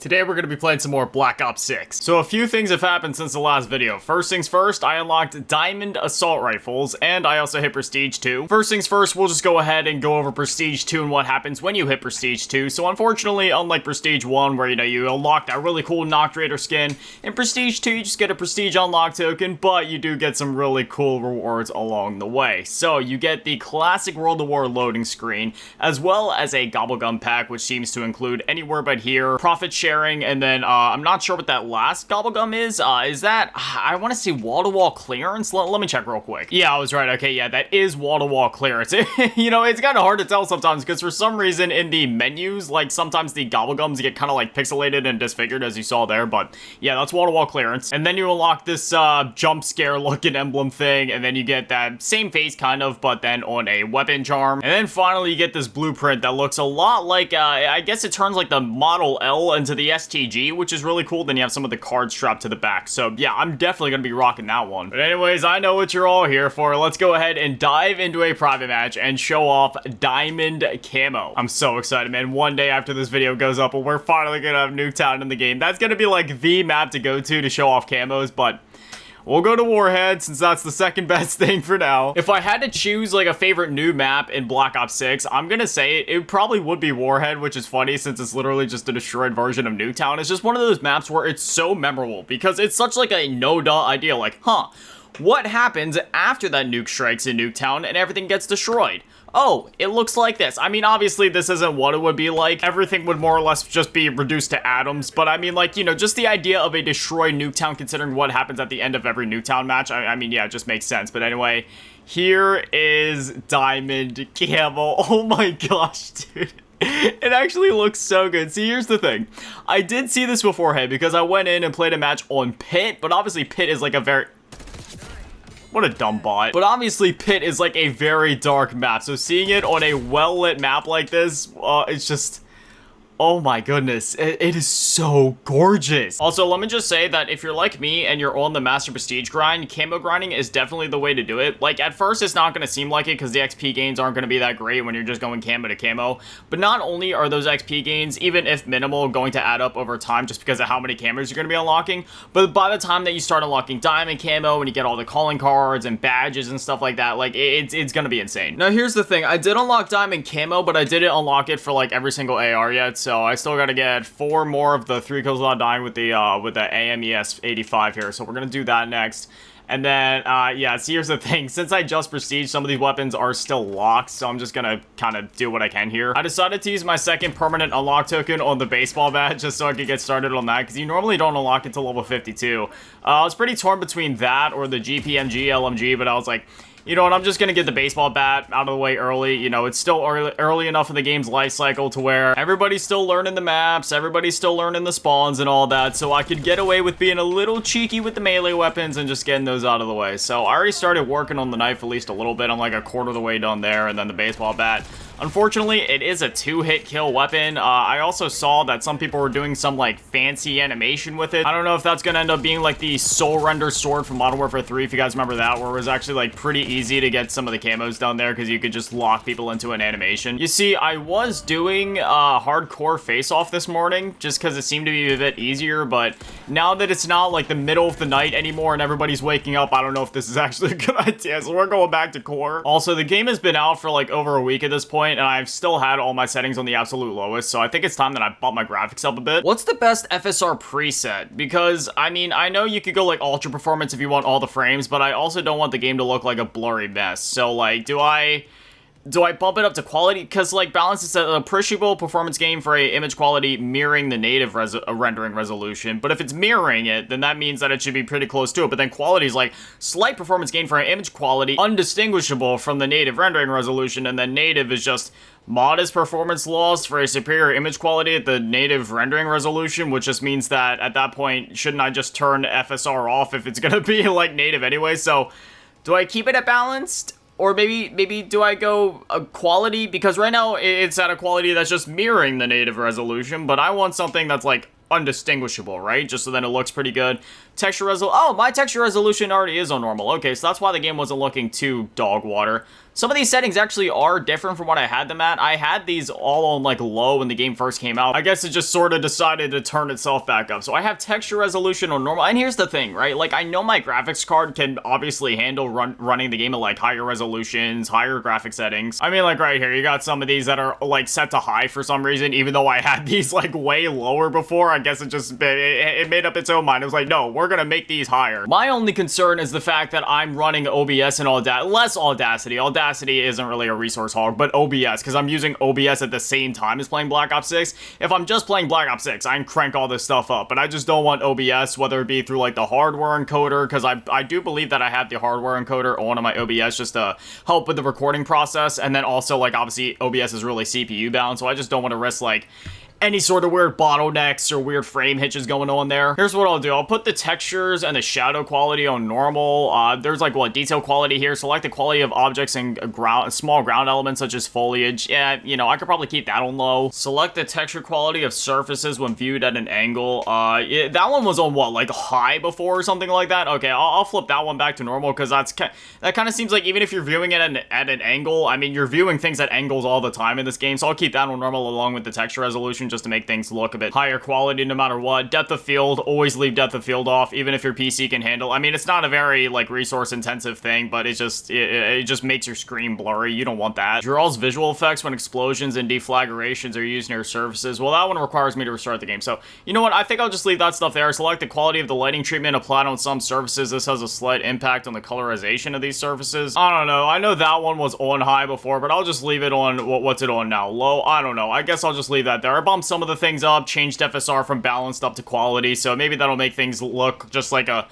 Today we're going to be playing some more Black Ops 6. So a few things have happened since the last video. First things first, I unlocked Diamond Assault Rifles, and I also hit Prestige 2. First things first, we'll just go ahead and go over Prestige 2 and what happens when you hit Prestige 2. So unfortunately, unlike Prestige 1, where, you unlock that really cool Knocked Raider skin, in Prestige 2, you just get a Prestige Unlock token, but you do get some really cool rewards along the way. So you get the classic World of War loading screen, as well as a Gobblegum pack, which seems to include anywhere but here, profit sharing, and then I'm not sure what that last Gobblegum is. Is that, I want to say wall-to-wall clearance? Let me check real quick. Yeah, I was right. Okay, yeah, that is wall-to-wall clearance. It's kind of hard to tell sometimes, because for some reason in the menus, like, sometimes the Gobblegums get kind of, like, pixelated and disfigured, as you saw there, but yeah, that's wall-to-wall clearance. And then you unlock this jump scare-looking emblem thing, and then you get that same face, kind of, but then on a weapon charm. And then finally, you get this blueprint that looks a lot like, I guess it turns, like, the Model L into the STG, which is really cool. Then you have some of the cards strapped to the back. So yeah, I'm definitely going to be rocking that one. But anyways, I know what you're all here for. Let's go ahead and dive into a private match and show off Diamond Camo. I'm so excited, man. One day after this video goes up, we're finally going to have Nuketown in the game. That's going to be like the map to go to show off camos, but we'll go to Warhead, since that's the second best thing for now. If I had to choose, like, a favorite new map in Black Ops 6, I'm gonna say it probably would be Warhead, which is funny since it's literally just a destroyed version of Nuketown. It's just one of those maps where it's so memorable, because it's such, like, a no-duh idea. Like, what happens after that nuke strikes in Nuketown and everything gets destroyed? Oh, it looks like this. I mean, obviously, this isn't what it would be like. Everything would more or less just be reduced to atoms. But I mean, like, just the idea of a destroyed Nuketown, considering what happens at the end of every Nuketown match. I mean, yeah, it just makes sense. But anyway, here is Diamond Camo. Oh my gosh, dude. It actually looks so good. See, here's the thing. I did see this beforehand because I went in and played a match on Pit. But obviously, Pit is like a very... What a dumb bot. But obviously, Pit is like a very dark map. So seeing it on a well-lit map like this, it's just... Oh my goodness, it is so gorgeous. Also, let me just say that if you're like me and you're on the Master Prestige grind, camo grinding is definitely the way to do it. Like, at first, it's not going to seem like it because the XP gains aren't going to be that great when you're just going camo to camo. But not only are those XP gains, even if minimal, going to add up over time just because of how many camos you're going to be unlocking. But by the time that you start unlocking diamond camo and you get all the calling cards and badges and stuff like that, like, it's going to be insane. Now, here's the thing. I did unlock diamond camo, but I didn't unlock it for, like, every single AR yet, so I still got to get 4 more of the 3 kills without dying with the AMES 85 here. So we're going to do that next. And then, yeah, so here's the thing. Since I just prestige, some of these weapons are still locked, so I'm just going to kind of do what I can here. I decided to use my second permanent unlock token on the baseball bat just so I could get started on that, because you normally don't unlock it till level 52. I was pretty torn between that or the GPMG LMG, but I was like, you know what, I'm just going to get the baseball bat out of the way early. It's still early enough in the game's life cycle to where everybody's still learning the maps, everybody's still learning the spawns and all that, so I could get away with being a little cheeky with the melee weapons and just getting those out of the way. So I already started working on the knife at least a little bit. I'm like a quarter of the way done there, and then the baseball bat. Unfortunately, it is a 2-hit kill weapon. I also saw that some people were doing some, like, fancy animation with it. I don't know if that's gonna end up being, like, the Soul Render sword from Modern Warfare 3, if you guys remember that, where it was actually, like, pretty easy to get some of the camos down there, because you could just lock people into an animation. You see, I was doing hardcore face-off this morning, just because it seemed to be a bit easier, but now that it's not, like, the middle of the night anymore and everybody's waking up, I don't know if this is actually a good idea, so we're going back to core. Also, the game has been out for, like, over a week at this point, and I've still had all my settings on the absolute lowest, so I think it's time that I bump my graphics up a bit. What's the best FSR preset? Because, I mean, I know you could go, like, ultra performance if you want all the frames, but I also don't want the game to look like a blurry mess. So, like, do I bump it up to quality? Because, like, balance is an appreciable performance gain for a image quality mirroring the native rendering resolution. But if it's mirroring it, then that means that it should be pretty close to it. But then quality is, like, slight performance gain for an image quality undistinguishable from the native rendering resolution. And then native is just modest performance loss for a superior image quality at the native rendering resolution, which just means that at that point, shouldn't I just turn FSR off if it's going to be, like, native anyway? So, do I keep it at balanced? Or maybe do I go a quality? Because right now it's at a quality that's just mirroring the native resolution, but I want something that's like undistinguishable, right? Just so then it looks pretty good. Texture resolution. Oh, my texture resolution already is on normal. Okay, so that's why the game wasn't looking too dog water. Some of these settings actually are different from what I had them at. I had these all on like low when the game first came out. I guess it just sort of decided to turn itself back up. So I have texture resolution on normal. And here's the thing, right? Like, I know my graphics card can obviously handle running the game at like higher resolutions, higher graphic settings. I mean, like right here, you got some of these that are like set to high for some reason, even though I had these like way lower before. I guess it made up its own mind. It was like, no, we're gonna make these higher. My only concern is the fact that I'm running OBS and less Audacity. Audacity isn't really a resource hog, but OBS, because I'm using OBS at the same time as playing Black Ops 6. If I'm just playing Black Ops 6, I can crank all this stuff up, but I just don't want OBS, whether it be through like the hardware encoder, because I do believe that I have the hardware encoder on my OBS just to help with the recording process, and then also like obviously OBS is really CPU bound, so I just don't want to risk like any sort of weird bottlenecks or weird frame hitches going on there. Here's what I'll do. I'll put the textures and the shadow quality on normal. There's like what detail quality here. Select the quality of objects and small ground elements such as foliage. Yeah, you know, I could probably keep that on low. Select the texture quality of surfaces when viewed at an angle. Yeah, that one was on what, like high before or something like that? Okay, I'll flip that one back to normal because that kind of seems like even if you're viewing it at an angle, I mean, you're viewing things at angles all the time in this game, so I'll keep that on normal along with the texture resolution just to make things look a bit higher quality no matter what. Depth of field, always leave depth of field off, even if your PC can handle. I mean, it's not a very like resource intensive thing, but it just makes your screen blurry. You don't want that. Draws visual effects when explosions and deflagrations are used near surfaces. Well, that one requires me to restart the game. So, you know what? I think I'll just leave that stuff there. Select the quality of the lighting treatment applied on some surfaces. This has a slight impact on the colorization of these surfaces. I don't know. I know that one was on high before, but I'll just leave it on, what's it on now? Low? I don't know. I guess I'll just leave that there. I bumped some of the things up, changed FSR from balanced up to quality, so maybe that'll make things look just like a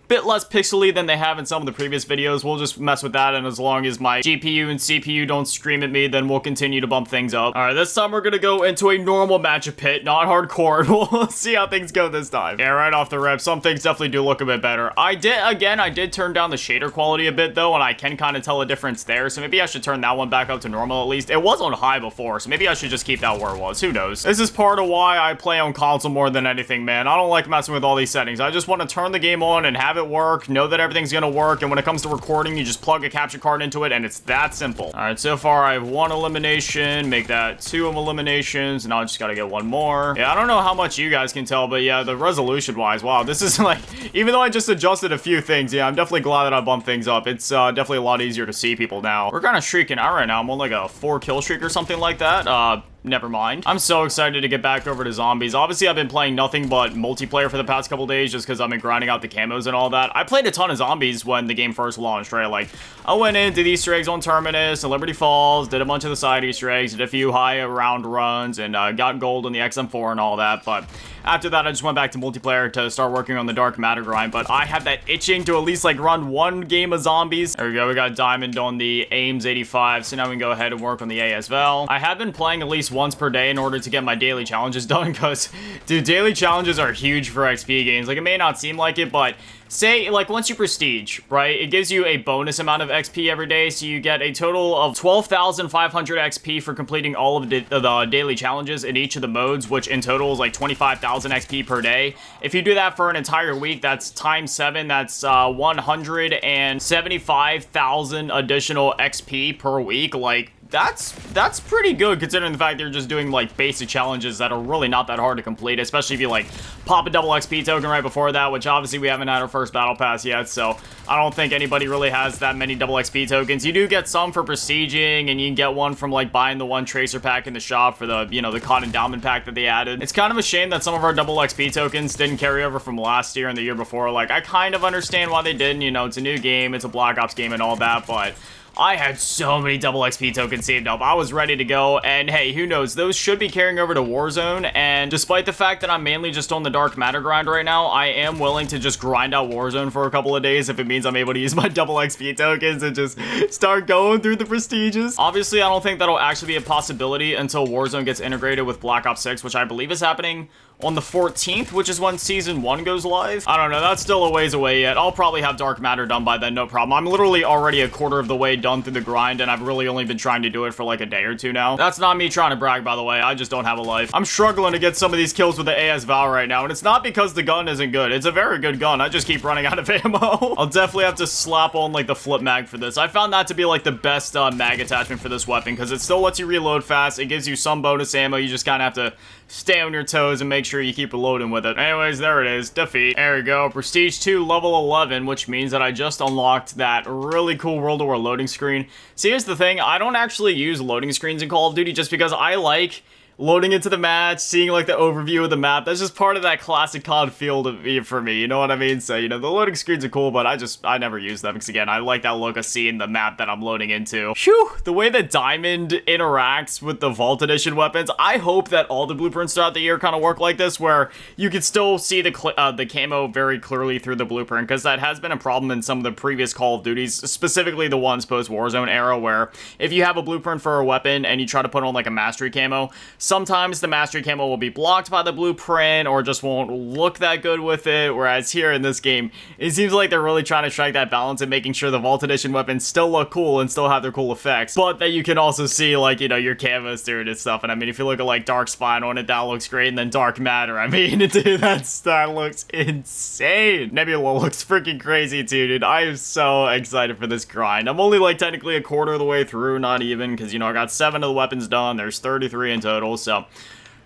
bit less pixely than they have in some of the previous videos. We'll just mess with that, and as long as my GPU and CPU don't scream at me, then we'll continue to bump things up. Alright, this time we're gonna go into a normal matchup pit, not hardcore. We'll see how things go this time. Yeah, right off the rip, some things definitely do look a bit better. I did turn down the shader quality a bit though, and I can kind of tell a difference there, so maybe I should turn that one back up to normal at least. It was on high before, so maybe I should just keep that where it was. Who knows? This is part of why I play on console more than anything, man. I don't like messing with all these settings. I just want to turn the game on and have it work, know that everything's gonna work, and when it comes to recording, you just plug a capture card into it, and it's that simple. All right, so far I have 1 elimination, make that 2 eliminations, and now I just gotta get 1 more. Yeah, I don't know how much you guys can tell, but yeah, the resolution-wise, wow, this is like, even though I just adjusted a few things, yeah, I'm definitely glad that I bumped things up. It's definitely a lot easier to see people now. We're kind of streaking out right now. I'm on like a 4 kill streak or something like that. Never mind. I'm so excited to get back over to zombies. Obviously, I've been playing nothing but multiplayer for the past couple days just because I've been grinding out the camos and all that. I played a ton of zombies when the game first launched, right? Like, I went in, did Easter eggs on Terminus and Liberty Falls, did a bunch of the side Easter eggs, did a few high round runs, and got gold on the XM4 and all that, but after that, I just went back to multiplayer to start working on the dark matter grind, but I have that itching to at least, like, run 1 game of zombies. There we go, we got Diamond on the AIMS 85, so now we can go ahead and work on the ASVL. I have been playing at least once per day in order to get my daily challenges done, because, dude, daily challenges are huge for XP games. Like, it may not seem like it, but say, like, once you prestige, right, it gives you a bonus amount of XP every day, so you get a total of 12,500 XP for completing all of the daily challenges in each of the modes, which in total is like 25,000 XP per day. If you do that for an entire week, that's times 7, that's 175,000 additional XP per week. Like, that's pretty good considering the fact they're just doing like basic challenges that are really not that hard to complete, especially if you like pop a double XP token right before that, which obviously we haven't had our first battle pass yet, so I don't think anybody really has that many double XP tokens. You do get some for prestiging, and you can get one from like buying the 1 tracer pack in the shop for the, you know, the COD endowment pack that they added. It's kind of a shame that some of our double XP tokens didn't carry over from last year and the year before. Like, I kind of understand why they didn't, you know, it's a new game, it's a Black Ops game and all that, but I had so many double XP tokens saved up. I was ready to go, and hey, who knows? Those should be carrying over to Warzone, and despite the fact that I'm mainly just on the dark matter grind right now, I am willing to just grind out Warzone for a couple of days if it means I'm able to use my double XP tokens and just start going through the prestiges. Obviously, I don't think that'll actually be a possibility until Warzone gets integrated with Black Ops 6, which I believe is happening on the 14th, which is when Season 1 goes live. I don't know, that's still a ways away yet. I'll probably have Dark Matter done by then, no problem. I'm literally already a quarter of the way done through the grind, and I've really only been trying to do it for like a day or two now. That's not me trying to brag, by the way. I just don't have a life. I'm struggling to get some of these kills with the AS Val right now, and it's not because the gun isn't good. It's a very good gun. I just keep running out of ammo. I'll definitely have to slap on like the flip mag for this. I found that to be like the best mag attachment for this weapon, because it still lets you reload fast. It gives you some bonus ammo. You just kind of have to stay on your toes and make sure you keep reloading with it. Anyways, there it is. Defeat. There we go. Prestige 2, level 11, which means that I just unlocked that really cool World War loading screen. See, here's the thing. I don't actually use loading screens in Call of Duty just because I like loading into the match, seeing like the overview of the map. That's just part of that classic COD feel for me, you know what I mean? So, you know, the loading screens are cool, but I never use them because, again, I like that look of seeing the map that I'm loading into. Phew! The way that Diamond interacts with the Vault Edition weapons, I hope that all the blueprints throughout the year kind of work like this, where you can still see the camo very clearly through the blueprint, because that has been a problem in some of the previous Call of Duties, specifically the ones post-Warzone era, where if you have a blueprint for a weapon and you try to put on like a mastery camo, sometimes the mastery camo will be blocked by the blueprint or just won't look that good with it, whereas here in this game, it seems like they're really trying to strike that balance and making sure the Vault Edition weapons still look cool and still have their cool effects, but that you can also see, like, you know, your camos through it and stuff. And I mean, if you look at like Dark Spine on it, that looks great, and then Dark Matter, I mean, dude, that looks insane. Nebula looks freaking crazy too, dude. I am so excited for this grind. I'm only like technically a quarter of the way through, not even, because, you know, I got 7 of the weapons done. There's 33 in total, so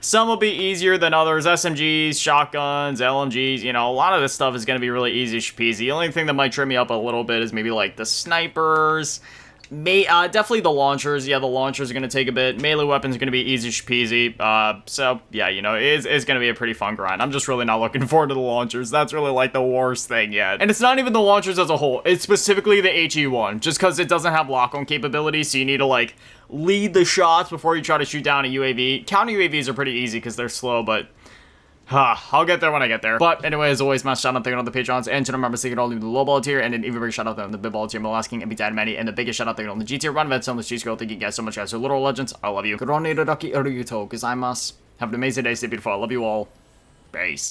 some will be easier than others. SMGs, shotguns, LMGs, you know, a lot of this stuff is going to be really easy peasy. The only thing that might trip me up a little bit is maybe like the snipers. Definitely the launchers. Yeah, the launchers are going to take a bit. Melee weapons are going to be easy peasy. So, yeah, you know, it's going to be a pretty fun grind. I'm just really not looking forward to the launchers. That's really, like, the worst thing yet. And it's not even the launchers as a whole. It's specifically the HE1, just because it doesn't have lock-on capability, so you need to, like, lead the shots before you try to shoot down a UAV. Counter UAVs are pretty easy because they're slow, but I'll get there when I get there. But anyway, as always, my shout out there on the Patrons and to the members, thank you all in the low ball tier, and an even bigger shout out there on the big ball tier, Molasking, and Dad Manny, and the biggest shout out there on the G tier, Run Vets on the G Scroll. Thank you guys so much, guys. So, Literal Legends, I love you. Have an amazing day, stay beautiful. I love you all. Peace.